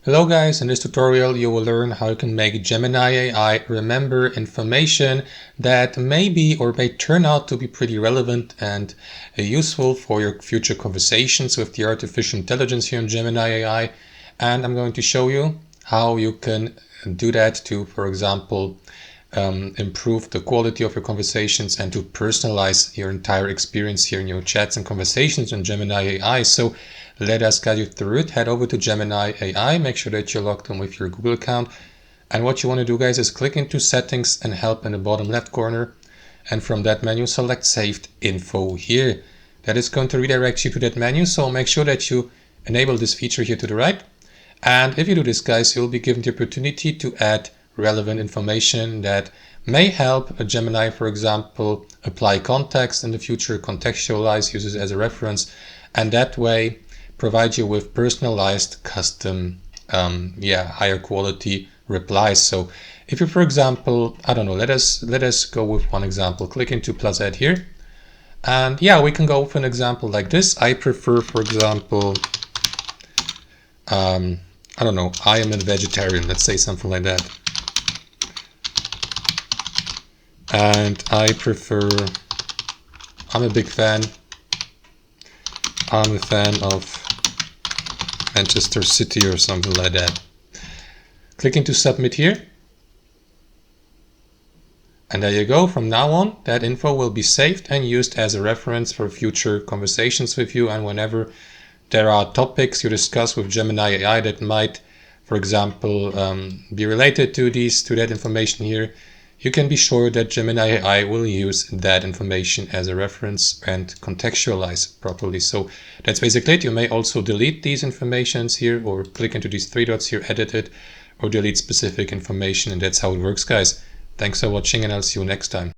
Hello guys, in this tutorial you will learn how you can make Gemini AI remember information that may or may turn out to be pretty relevant and useful for your future conversations with the artificial intelligence here in Gemini AI. And I'm going to show you how you can do that to, for example, improve the quality of your conversations and to personalize your entire experience here in your chats and conversations on Gemini AI. So let us guide you through it. Head over to Gemini AI, make sure that you're logged in with your Google account. And what you want to do, guys, is click into Settings and Help in the bottom left corner. And from that menu, select Saved Info here. That is going to redirect you to that menu, so make sure that you enable this feature here to the right. And if you do this, guys, you'll be given the opportunity to add relevant information that may help a Gemini, for example, apply context in the future, contextualize, use it as a reference, and that way provide you with personalized, custom, higher quality replies. So if you, for example, I don't know, let us go with one example. Click into plus add here, and yeah, we can go with an example like this. I prefer, for example, I don't know, I am a vegetarian. Let's say something like that. And I'm a big fan. I'm a fan of Manchester City or something like that. Click into submit here. And there you go. From now on, that info will be saved and used as a reference for future conversations with you. And whenever there are topics you discuss with Gemini AI that might, for example, be related to that information here, you can be sure that Gemini AI will use that information as a reference and contextualize properly. So that's basically it. You may also delete these informations here, or click into these three dots here, edit it, or delete specific information. And that's how it works, guys. Thanks for watching, and I'll see you next time.